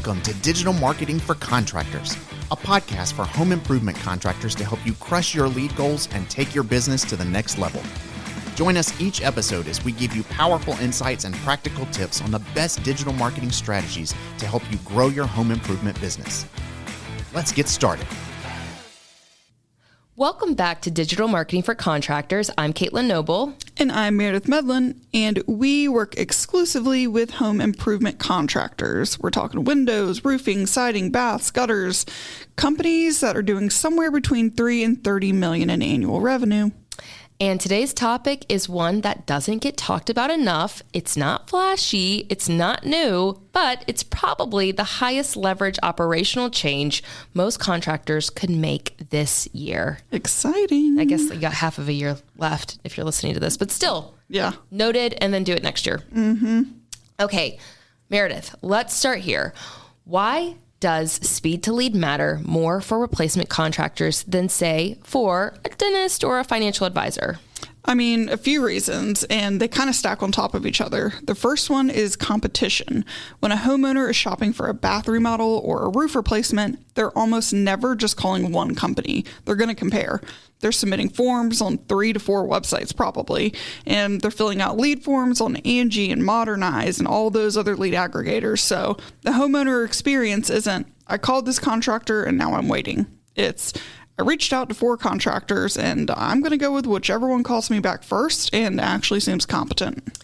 Welcome to Digital Marketing for Contractors, a podcast for home improvement contractors to help you crush your lead goals and take your business to the next level. Join us each episode as we give you powerful insights and practical tips on the best digital marketing strategies to help you grow your home improvement business. Let's get started. Welcome back to Digital Marketing for Contractors. I'm Caitlyn Noble. And I'm Meredith Medlin, and we work exclusively with home improvement contractors. We're talking windows, roofing, siding, baths, gutters, companies that are doing somewhere between 3 and 30 million in annual revenue. And today's topic is one that doesn't get talked about enough. It's not flashy, it's not new, but it's probably the highest leverage operational change most contractors could make this year. Exciting. I guess you got half of a year left if you're listening to this, but still. Yeah. Noted, and then do it next year. Mm-hmm. Okay, Meredith, let's start here. Why does speed to lead matter more for replacement contractors than, say, for a dentist or a financial advisor? I mean, a few reasons, and they kind of stack on top of each other. The first one is competition. When a homeowner is shopping for a bath remodel or a roof replacement, they're almost never just calling one company. They're going to compare. They're submitting forms on 3 to 4 websites probably, and they're filling out lead forms on Angie and Modernize and all those other lead aggregators. So the homeowner experience isn't, I called this contractor and now I'm waiting. It's, I reached out to 4 contractors and I'm going to go with whichever one calls me back first and actually seems competent.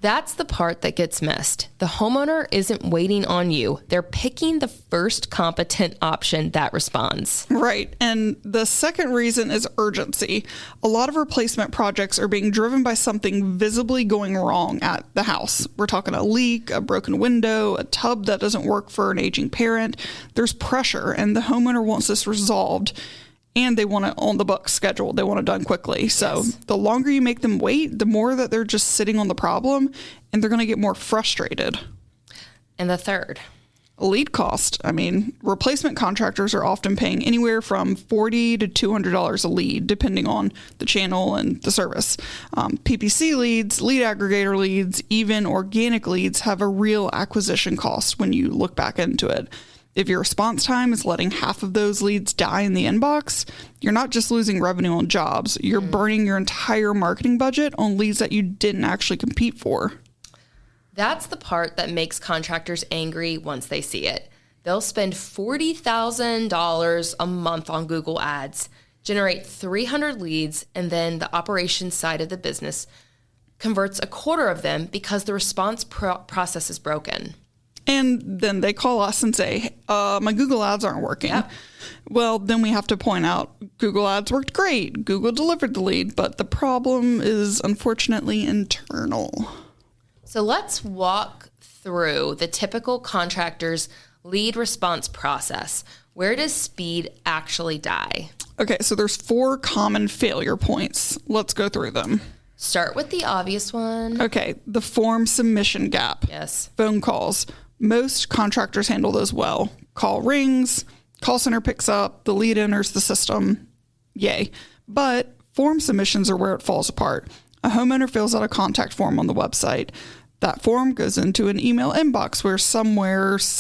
That's the part that gets missed. The homeowner isn't waiting on you. They're picking the first competent option that responds. Right. And the second reason is urgency. A lot of replacement projects are being driven by something visibly going wrong at the house. We're talking a leak, a broken window, a tub that doesn't work for an aging parent. There's pressure and the homeowner wants this resolved. And they want it on the books scheduled. They want it done quickly. So The longer you make them wait, the more that they're just sitting on the problem and they're going to get more frustrated. And the third? Lead cost. I mean, replacement contractors are often paying anywhere from $40 to $200 a lead, depending on the channel and the service. PPC leads, lead aggregator leads, even organic leads have a real acquisition cost when you look back into it. If your response time is letting half of those leads die in the inbox, you're not just losing revenue on jobs, you're burning your entire marketing budget on leads that you didn't actually compete for. That's the part that makes contractors angry once they see it. They'll spend $40,000 a month on Google Ads, generate 300 leads, and then the operations side of the business converts a quarter of them because the response process is broken. And then they call us and say, my Google ads aren't working. Yep. Well, then we have to point out Google ads worked great. Google delivered the lead, but the problem is unfortunately internal. So let's walk through the typical contractor's lead response process. Where does speed actually die? Okay, so there's 4 common failure points. Let's go through them. Start with the obvious one. Okay, the form submission gap. Yes. Phone calls. Most contractors handle those well. Call rings, call center picks up, the lead enters the system. Yay. But form submissions are where it falls apart. A homeowner fills out a contact form on the website. That form goes into an email inbox where sometimes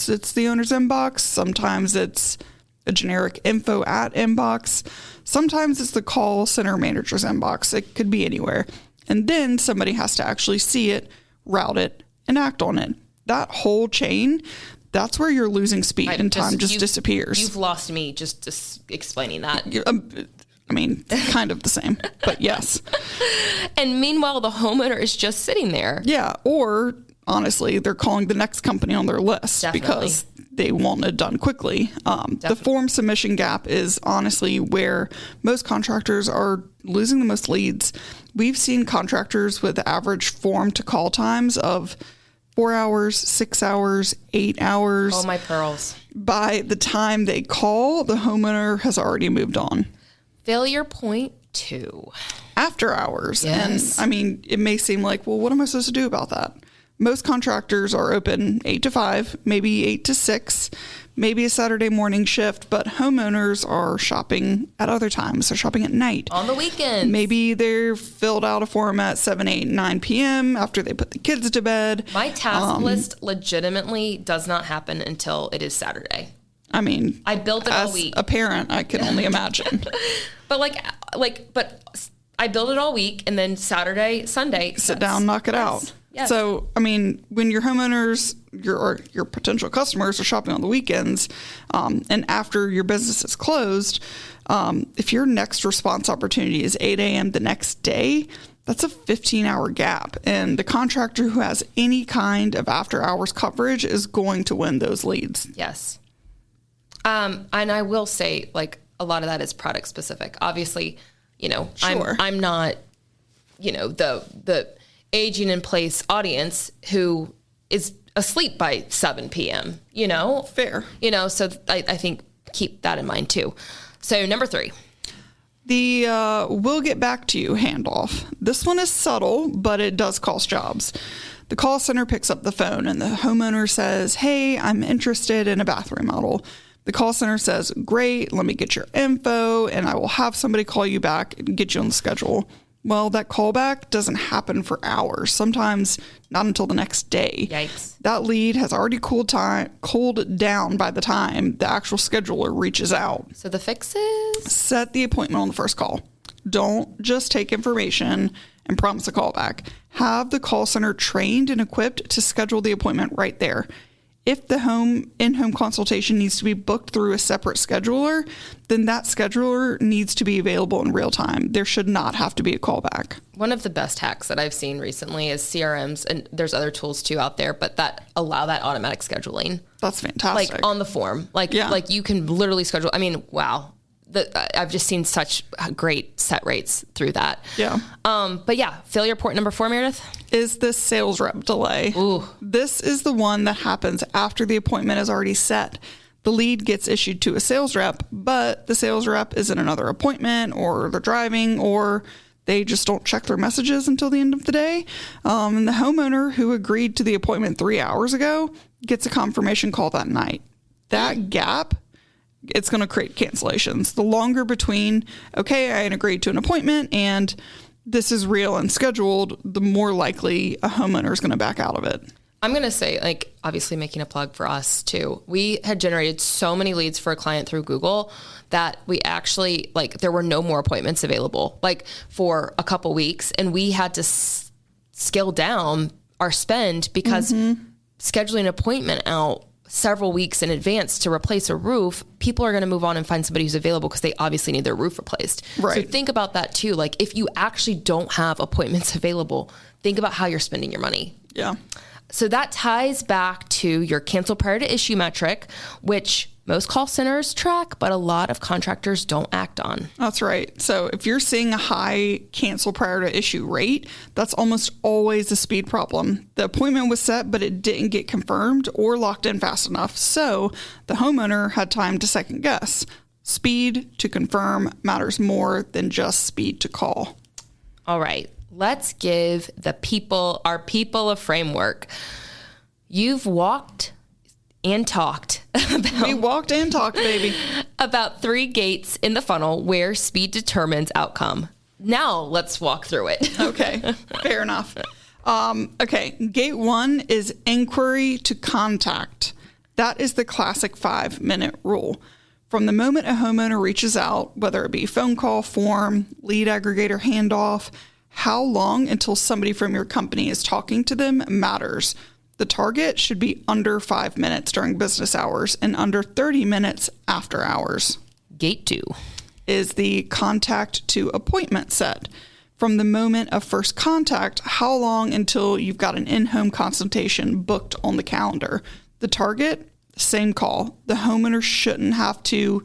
it's the owner's inbox, sometimes it's a generic info at inbox, sometimes it's the call center manager's inbox. It could be anywhere. And then somebody has to actually see it, route it, and act on it. That whole chain, that's where you're losing speed and time just disappears. You've lost me just explaining that. I mean, kind of the same, but yes. And meanwhile, the homeowner is just sitting there. Yeah, or honestly, they're calling the next company on their list. Definitely. Because they want it done quickly. The form submission gap is honestly where most contractors are losing the most leads. We've seen contractors with average form to call times of 4 hours, 6 hours, 8 hours. Oh, my pearls. By the time they call, the homeowner has already moved on. Failure point 2. After hours. Yes. And I mean, it may seem like, well, what am I supposed to do about that? Most contractors are open 8 to 5, maybe 8 to 6, maybe a Saturday morning shift, but homeowners are shopping at other times. They're shopping at night. On the weekends. Maybe they're filled out a form at 7, 8, 9 p.m. after they put the kids to bed. My task list legitimately does not happen until it is Saturday. I mean, I built it all as week. a parent, I can only imagine. But I build it all week, and then Saturday, Sunday, sit down, knock it out. Yes. So, I mean, when your homeowners, your potential customers are shopping on the weekends, and after your business is closed, if your next response opportunity is 8 a.m. the next day, that's a 15-hour gap. And the contractor who has any kind of after-hours coverage is going to win those leads. Yes. And I will say, like, a lot of that is product specific. Obviously, Sure. I'm not, the aging in place audience who is asleep by 7 p.m., Fair. So I think keep that in mind too. So number 3. The we'll get back to you handoff. This one is subtle, but it does cost jobs. The call center picks up the phone and the homeowner says, "Hey, I'm interested in a bathroom remodel." The call center says, "Great, let me get your info and I will have somebody call you back and get you on the schedule." Well, that callback doesn't happen for hours, sometimes not until the next day. Yikes. That lead has already cooled down by the time the actual scheduler reaches out. So the fix is? Set the appointment on the first call. Don't just take information and promise a callback. Have the call center trained and equipped to schedule the appointment right there. If the in-home consultation needs to be booked through a separate scheduler, then that scheduler needs to be available in real time. There should not have to be a callback. One of the best hacks that I've seen recently is CRMs, and there's other tools too out there, but that allow that automatic scheduling. That's fantastic. Like on the form. Like you can literally schedule. I mean, wow. I've just seen such great set rates through that. Yeah. But yeah, failure point number 4, Meredith, is the sales rep delay. Ooh. This is the one that happens after the appointment is already set. The lead gets issued to a sales rep, but the sales rep is in another appointment, or they're driving, or they just don't check their messages until the end of the day. And the homeowner who agreed to the appointment 3 hours ago gets a confirmation call that night. That gap, it's going to create cancellations. The longer between, okay, I agreed to an appointment and this is real and scheduled, the more likely a homeowner is going to back out of it. I'm going to say, like, obviously making a plug for us too. We had generated so many leads for a client through Google that we actually, like, there were no more appointments available, like, for a couple weeks. And we had to scale down our spend because scheduling an appointment out several weeks in advance to replace a roof, people are going to move on and find somebody who's available because they obviously need their roof replaced. Right. So think about that too. Like, if you actually don't have appointments available, think about how you're spending your money. Yeah. So that ties back to your cancel prior to issue metric, which most call centers track, but a lot of contractors don't act on. That's right. So if you're seeing a high cancel prior to issue rate, that's almost always a speed problem. The appointment was set, but it didn't get confirmed or locked in fast enough. So the homeowner had time to second guess. Speed to confirm matters more than just speed to call. All right. Let's give our people a framework. You've walked and talked We walked and talked, baby. about 3 gates in the funnel where speed determines outcome. Now let's walk through it. Okay, fair enough. Okay, gate 1 is inquiry to contact. That is the classic 5-minute rule. From the moment a homeowner reaches out, whether it be phone call, form, lead aggregator, handoff, how long until somebody from your company is talking to them matters. The target should be under 5 minutes during business hours and under 30 minutes after hours. Gate 2 is the contact to appointment set. From the moment of first contact, how long until you've got an in-home consultation booked on the calendar? The target, same call. The homeowner shouldn't have to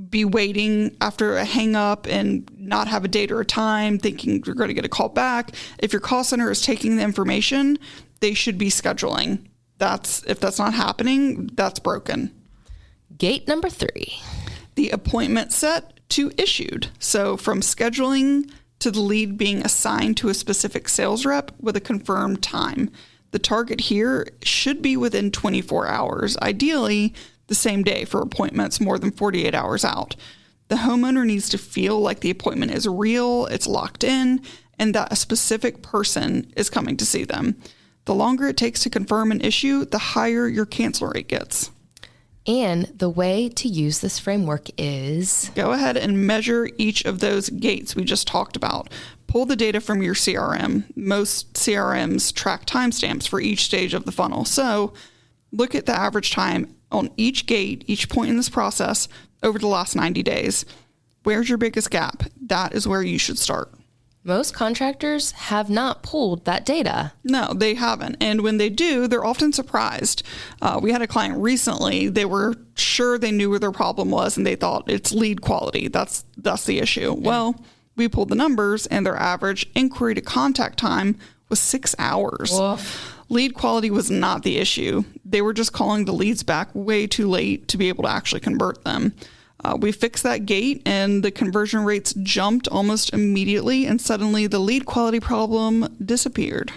be waiting after a hang up and not have a date or a time thinking you're going to get a call back. If your call center is taking the information, they should be scheduling. If that's not happening, that's broken. Gate number 3. The appointment set to issued. So from scheduling to the lead being assigned to a specific sales rep with a confirmed time. The target here should be within 24 hours, ideally the same day for appointments more than 48 hours out. The homeowner needs to feel like the appointment is real, it's locked in, and that a specific person is coming to see them. The longer it takes to confirm an issue, the higher your cancel rate gets. And the way to use this framework is... Go ahead and measure each of those gates we just talked about. Pull the data from your CRM. Most CRMs track timestamps for each stage of the funnel. So look at the average time on each gate, each point in this process over the last 90 days. Where's your biggest gap? That is where you should start. Most contractors have not pulled that data. No, they haven't. And when they do, they're often surprised. We had a client recently, they were sure they knew where their problem was and they thought it's lead quality. That's the issue. Yeah. Well, we pulled the numbers and their average inquiry to contact time was 6 hours. Oof. Lead quality was not the issue. They were just calling the leads back way too late to be able to actually convert them. We fixed that gate and the conversion rates jumped almost immediately, and suddenly the lead quality problem disappeared.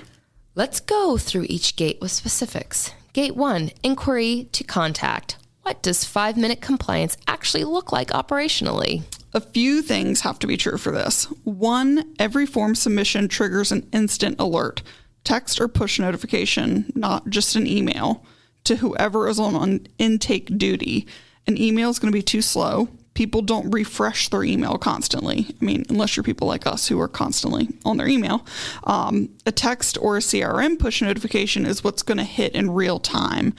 Let's go through each gate with specifics. Gate 1, inquiry to contact. What does 5-minute compliance actually look like operationally? A few things have to be true for this. 1, every form submission triggers an instant alert, text or push notification, not just an email, to whoever is on intake duty. An email is going to be too slow. People don't refresh their email constantly. I mean, unless you're people like us who are constantly on their email. A text or a CRM push notification is what's going to hit in real time.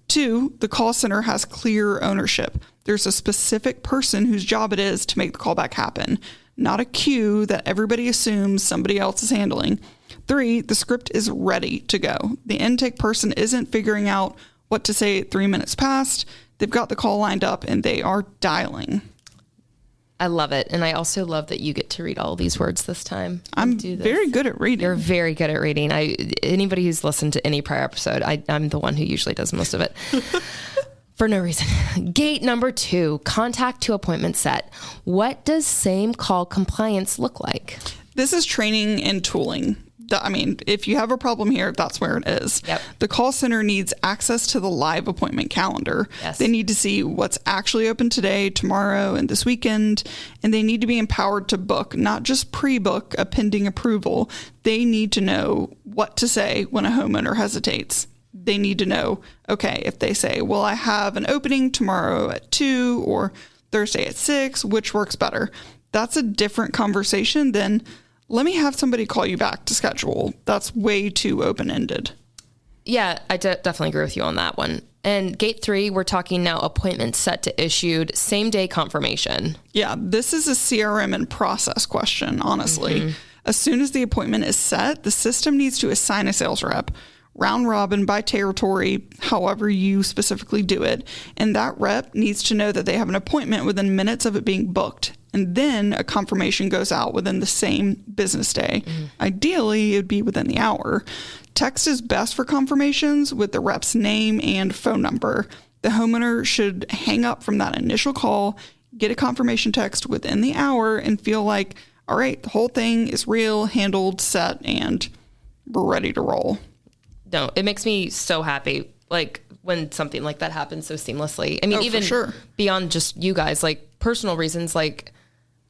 2, the call center has clear ownership. There's a specific person whose job it is to make the callback happen, not a queue that everybody assumes somebody else is handling. 3, the script is ready to go. The intake person isn't figuring out what to say 3 minutes past. They've got the call lined up and they are dialing. I love it. And I also love that you get to read all these words this time. I'm very good at reading. You're very good at reading. Anybody who's listened to any prior episode, I'm the one who usually does most of it. For no reason. Gate number 2, contact to appointment set. What does same call compliance look like? This is training and tooling. I mean, if you have a problem here, that's where it is. Yep. The call center needs access to the live appointment calendar. Yes. They need to see what's actually open today, tomorrow, and this weekend. And they need to be empowered to book, not just pre-book a pending approval. They need to know what to say when a homeowner hesitates. They need to know, okay, if they say, well, I have an opening tomorrow at 2 or Thursday at 6, which works better? That's a different conversation than, let me have somebody call you back to schedule. That's way too open-ended. Yeah, I definitely agree with you on that one. And gate 3, we're talking now appointment set to issued, same day confirmation. Yeah, this is a CRM and process question, honestly. Mm-hmm. As soon as the appointment is set, the system needs to assign a sales rep, round robin by territory, however you specifically do it. And that rep needs to know that they have an appointment within minutes of it being booked. And then a confirmation goes out within the same business day. Mm-hmm. Ideally, it would be within the hour. Text is best for confirmations with the rep's name and phone number. The homeowner should hang up from that initial call, get a confirmation text within the hour, and feel like, all right, the whole thing is real, handled, set, and we're ready to roll. No, it makes me so happy, like, when something like that happens so seamlessly. I mean, even beyond just you guys, like, personal reasons, like,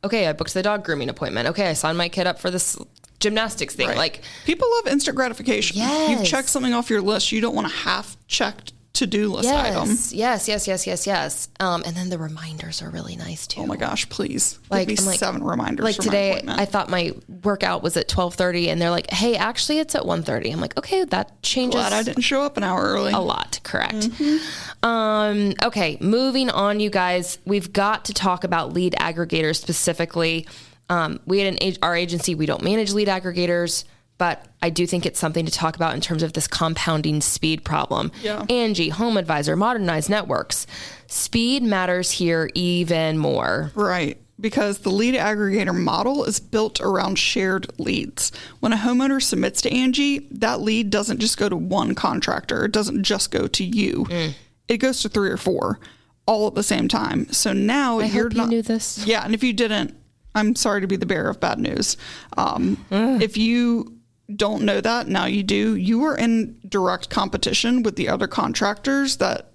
okay, I booked the dog grooming appointment. Okay, I signed my kid up for this gymnastics thing. Right. Like, people love instant gratification. Yes. You've checked something off your list. You don't want a half-checked to-do list item. Yes. And then the reminders are really nice too. Oh my gosh, please. Like, give me 7 reminders like for today, my appointment. I thought my workout was at 12:30 and they're like, hey, actually it's at 1:30. I'm like, okay, that changes. Glad I didn't show up an hour early. A lot, correct. Mm-hmm. Okay, moving on, you guys. We've got to talk about lead aggregators specifically. We had our agency, we don't manage lead aggregators, but I do think it's something to talk about in terms of this compounding speed problem. Yeah. Angie, Home Advisor, Modernized Networks. Speed matters here even more. Right. Because the lead aggregator model is built around shared leads. When a homeowner submits to Angie, that lead doesn't just go to one contractor. It doesn't just go to you. It goes to 3 or 4 all at the same time. So now you're not... you knew this. Yeah. And if you didn't, I'm sorry to be the bearer of bad news. If you don't know that, now you do. You are in direct competition with the other contractors that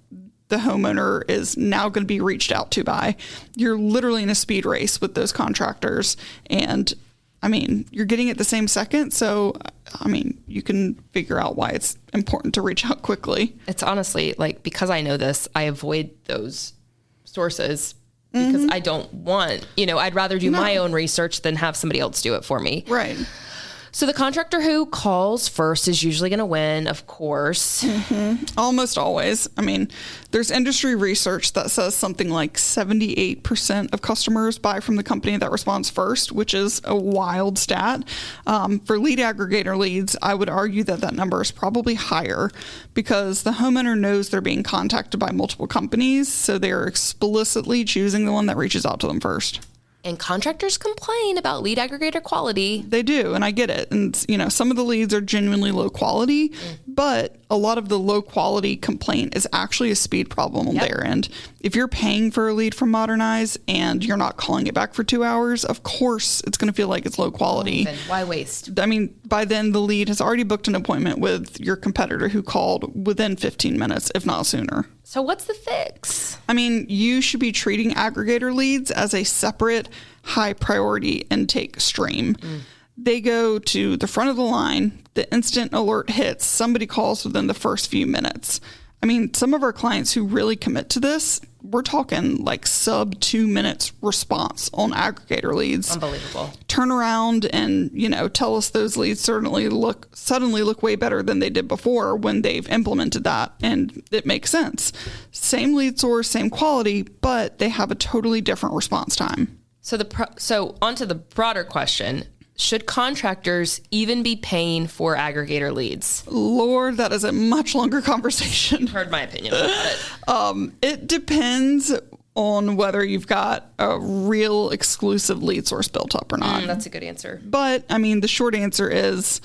the homeowner is now going to be reached out to by. You're literally in a speed race with those contractors. And I mean, you're getting it the same second. So, I mean, you can figure out why it's important to reach out quickly. It's honestly like, because I know this, I avoid those sources because I don't want, I'd rather do my own research than have somebody else do it for me. Right. So the contractor who calls first is usually going to win, of course. Almost always. I mean, there's industry research that says something like 78% of customers buy from the company that responds first, which is a wild stat. For lead aggregator leads, I would argue that number is probably higher because the homeowner knows they're being contacted by multiple companies, so they're explicitly choosing the one that reaches out to them first. And contractors complain about lead aggregator quality. They do, and I get it. And, some of the leads are genuinely low quality, but a lot of the low quality complaint is actually a speed problem on their end. If you're paying for a lead from Modernize and you're not calling it back for 2 hours, of course it's going to feel like it's low quality. Then why waste? I mean, by then the lead has already booked an appointment with your competitor who called within 15 minutes, if not sooner. So what's the fix? I mean, you should be treating aggregator leads as a separate high priority intake stream. They go to the front of the line. The instant alert hits, somebody calls within the first few minutes. I mean, some of our clients who really commit to this, we're talking like sub 2 minutes response on aggregator leads. Unbelievable. Turn around and, tell us those leads suddenly look way better than they did before when they've implemented that. And it makes sense. Same lead source, same quality, but they have a totally different response time. So onto the broader question. Should contractors even be paying for aggregator leads? Lord, that is a much longer conversation. You've heard my opinion about it. It depends on whether you've got a real exclusive lead source built up or not. That's a good answer. But, I mean, the short answer is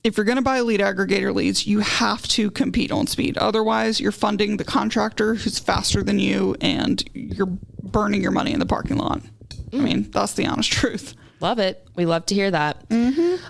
if you're going to buy lead aggregator leads, you have to compete on speed. Otherwise, you're funding the contractor who's faster than you and you're burning your money in the parking lot. I mean, that's the honest truth. Love it. We love to hear that.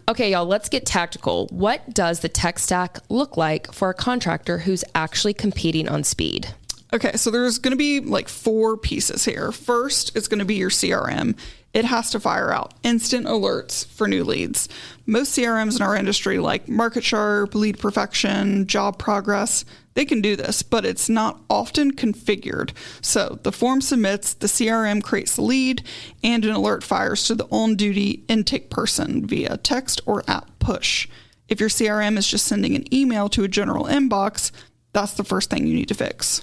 Okay, y'all, let's get tactical. What does the tech stack look like for a contractor who's actually competing on speed? Okay, so there's going to be like 4 pieces here. First, it's going to be your CRM. It has to fire out instant alerts for new leads. Most CRMs in our industry, like Market Sharp, Lead Perfection, Job Progress, they can do this, but it's not often configured. So the form submits, the CRM creates the lead, and an alert fires to the on-duty intake person via text or app push. If your CRM is just sending an email to a general inbox, that's the first thing you need to fix.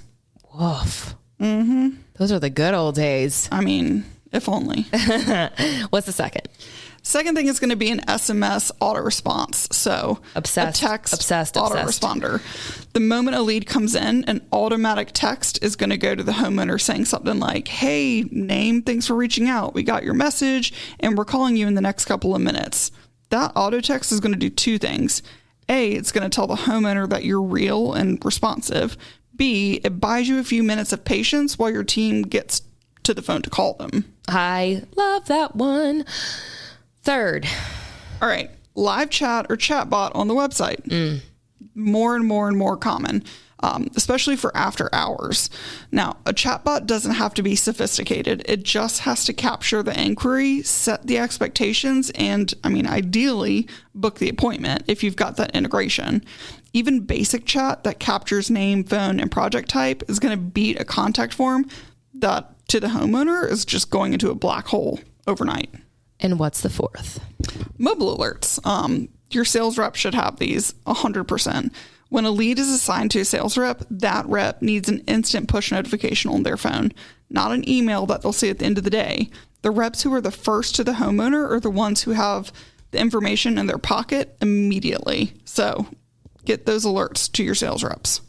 Woof. Those are the good old days. I mean, if only. What's the second? Second thing is going to be an SMS auto response. So Obsessed. a text Obsessed. autoresponder. The moment a lead comes in, an automatic text is going to go to the homeowner saying something like, "Hey, name, thanks for reaching out. We got your message and we're calling you in the next couple of minutes." That auto text is going to do 2 things. A, it's going to tell the homeowner that you're real and responsive. B, it buys you a few minutes of patience while your team gets to the phone to call them. I love that one. Third. All right. Live chat or chatbot on the website. More and more common, especially for after hours. Now, a chatbot doesn't have to be sophisticated. It just has to capture the inquiry, set the expectations, and, ideally, book the appointment if you've got that integration. Even basic chat that captures name, phone, and project type is going to beat a contact form that, to the homeowner, is just going into a black hole overnight. And what's the fourth? Mobile alerts. Your sales rep should have these 100%. When a lead is assigned to a sales rep, that rep needs an instant push notification on their phone, not an email that they'll see at the end of the day. The reps who are the first to the homeowner are the ones who have the information in their pocket immediately. So get those alerts to your sales reps.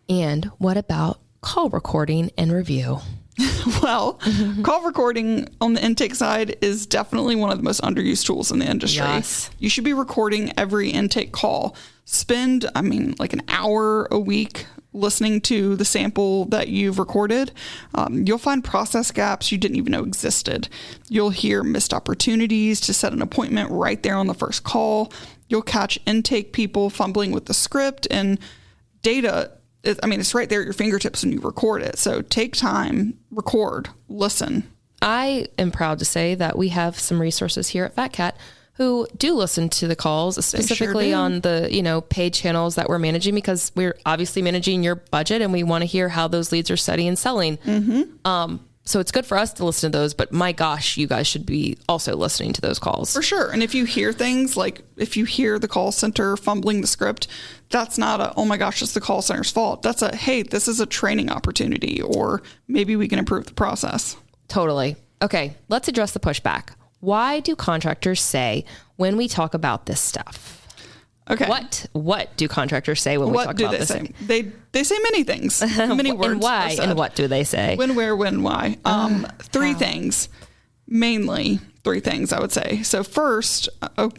And what about call recording and review? Well, call recording on the intake side is definitely one of the most underused tools in the industry. Yes. You should be recording every intake call. Spend, like an hour a week listening to the sample that you've recorded. You'll find process gaps you didn't even know existed. You'll hear missed opportunities to set an appointment right there on the first call. You'll catch intake people fumbling with the script and data. It's right there at your fingertips when you record it. So take time, record, listen. I am proud to say that we have some resources here at Fat Cat who do listen to the calls, specifically on the, paid channels that we're managing, because we're obviously managing your budget and we want to hear how those leads are setting and selling. Mm-hmm. So it's good for us to listen to those, but my gosh, you guys should be also listening to those calls. For sure. And if you hear things like, if you hear the call center fumbling the script, that's not a, oh my gosh, it's the call center's fault. That's a, hey, this is a training opportunity, or maybe we can improve the process. Totally. Okay, let's address the pushback. Why do contractors say when we talk about this stuff? Okay. What do contractors say when we talk about this? They say many things, many words. And why? And what do they say? When, where, when, why. Three things, mainly three things, I would say. So first,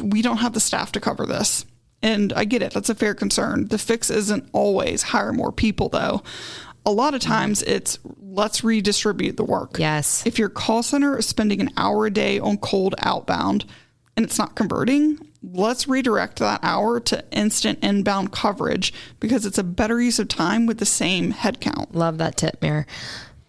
we don't have the staff to cover this. And I get it. That's a fair concern. The fix isn't always hire more people, though. A lot of times it's let's redistribute the work. Yes. If your call center is spending an hour a day on cold outbound and it's not converting, let's redirect that hour to instant inbound coverage, because it's a better use of time with the same headcount. Love that tip, Mir.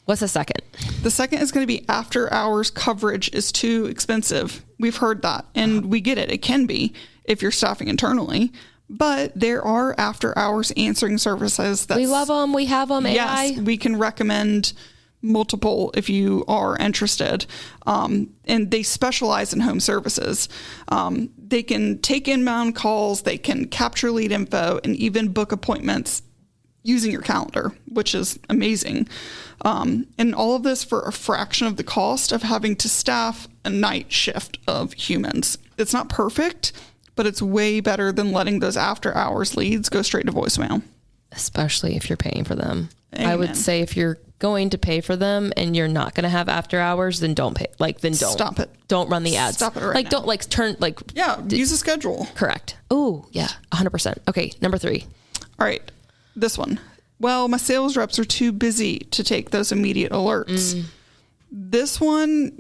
What's the second? The second is going to be after hours coverage is too expensive. We've heard that, and we get it. It can be if you're staffing internally, but there are after hours answering services that we love them. We have them. Yes, AI. we can recommend multiple if you are interested. And they specialize in home services. They can take inbound calls, they can capture lead info, and even book appointments using your calendar, which is amazing. And all of this for a fraction of the cost of having to staff a night shift of humans. It's not perfect, but it's way better than letting those after hours leads go straight to voicemail. Especially if you're paying for them. Amen. I would say if you're going to pay for them and you're not going to have after hours, then don't pay. Then don't stop it. Don't run the ads. Stop it right now. Don't use a schedule. Correct. Oh yeah. 100%. Okay. Number 3. All right. This one. Well, my sales reps are too busy to take those immediate alerts. This one,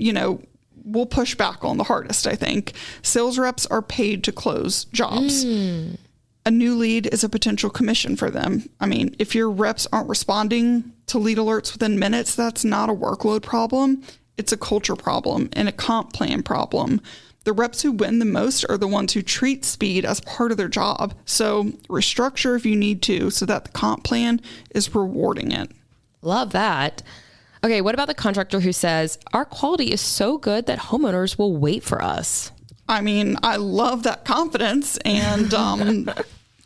we'll push back on the hardest, I think. Sales reps are paid to close jobs. A new lead is a potential commission for them. If your reps aren't responding to lead alerts within minutes, that's not a workload problem. It's a culture problem and a comp plan problem. The reps who win the most are the ones who treat speed as part of their job. So restructure if you need to so that the comp plan is rewarding it. Love that. Okay, what about the contractor who says, our quality is so good that homeowners will wait for us? I love that confidence, and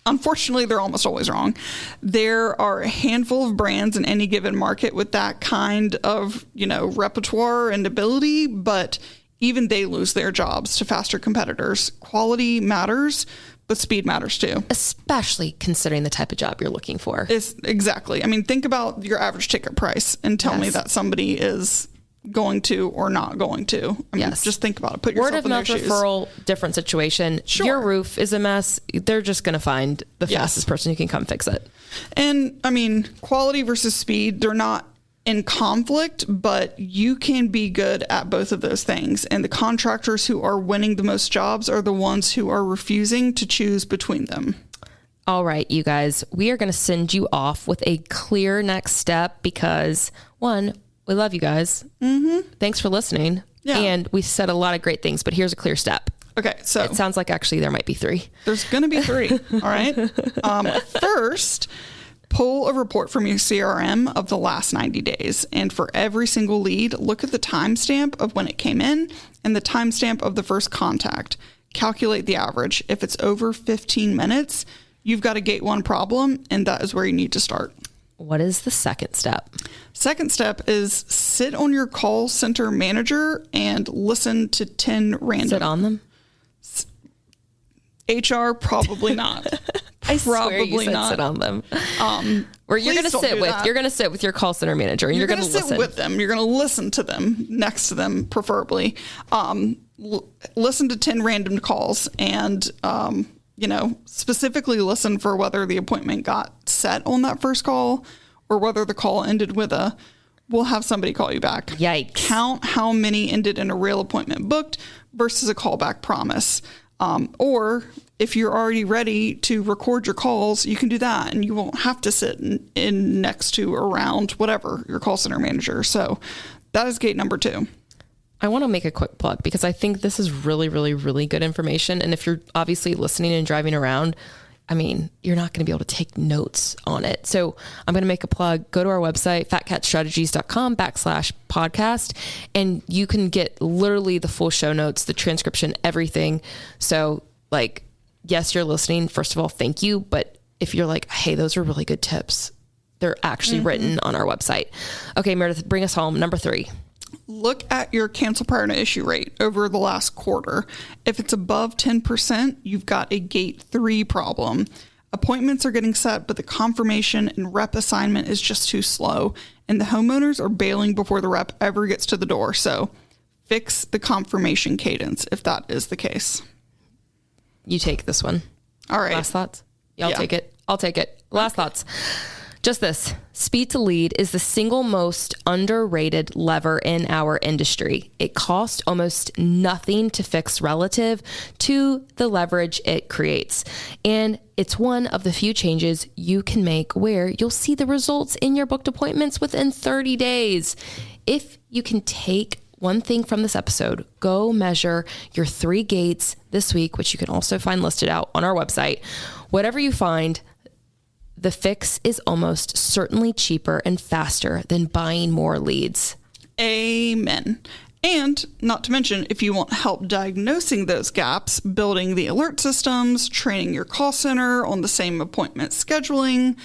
unfortunately, they're almost always wrong. There are a handful of brands in any given market with that kind of, repertoire and ability, but even they lose their jobs to faster competitors. Quality matters, but speed matters too. Especially considering the type of job you're looking for. Exactly. Think about your average ticket price and tell me that somebody is going to or not going to. Just think about it. Put yourself in their shoes. Word of mouth referral, different situation. Sure. Your roof is a mess. They're just going to find the fastest person who can come fix it. And quality versus speed, they're not in conflict, but you can be good at both of those things. And the contractors who are winning the most jobs are the ones who are refusing to choose between them. All right, you guys, we are going to send you off with a clear next step because, one, we love you guys. Thanks for listening. Yeah. And we said a lot of great things, but here's a clear step. Okay, so it sounds like actually there might be 3. There's going to be 3. All right. First, pull a report from your CRM of the last 90 days. And for every single lead, look at the timestamp of when it came in and the timestamp of the first contact. Calculate the average. If it's over 15 minutes, you've got a gate 1 problem, and that is where you need to start. What is the second step? Second step is sit on your call center manager and listen to 10 random. Sit on them? HR, probably not. I swear you Probably said not. sit on them. Where you're going to sit with your call center manager and you're going to sit listen with them. You're going to listen to them, next to them, preferably. Listen to 10 random calls and, specifically listen for whether the appointment got set on that first call or whether the call ended with we'll have somebody call you back. Yikes. Count how many ended in a real appointment booked versus a callback promise. Or if you're already ready to record your calls, you can do that and you won't have to sit in next to, around, whatever, your call center manager. So that is gate number 2. I want to make a quick plug because I think this is really, really, really good information. And if you're obviously listening and driving around, I mean, you're not going to be able to take notes on it. So I'm going to make a plug. Go to our website, fatcatstrategies.com/podcast, and you can get literally the full show notes, the transcription, everything. So yes, you're listening. First of all, thank you. But if you're like, hey, those are really good tips, they're actually written on our website. Okay, Meredith, bring us home. Number 3. Look at your cancel prior to issue rate over the last quarter. If it's above 10%, you've got a gate 3 problem. Appointments are getting set, but the confirmation and rep assignment is just too slow, and the homeowners are bailing before the rep ever gets to the door. So fix the confirmation cadence if that is the case. You take this one. All right. Last thoughts? Yeah, I'll take it. I'll take it. Last thoughts. Just this. Speed to lead is the single most underrated lever in our industry. It costs almost nothing to fix relative to the leverage it creates. And it's one of the few changes you can make where you'll see the results in your booked appointments within 30 days. If you can take one thing from this episode, go measure your 3 gates this week, which you can also find listed out on our website. Whatever you find, the fix is almost certainly cheaper and faster than buying more leads. Amen. And not to mention, if you want help diagnosing those gaps, building the alert systems, training your call center on the same appointment scheduling,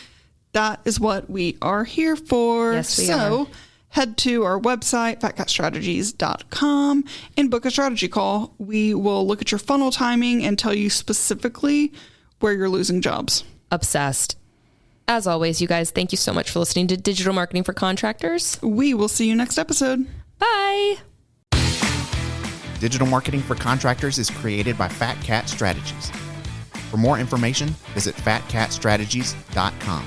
that is what we are here for. Yes, we are. Head to our website, fatcatstrategies.com, and book a strategy call. We will look at your funnel timing and tell you specifically where you're losing jobs. Obsessed. As always, you guys, thank you so much for listening to Digital Marketing for Contractors. We will see you next episode. Bye. Digital Marketing for Contractors is created by Fat Cat Strategies. For more information, visit fatcatstrategies.com.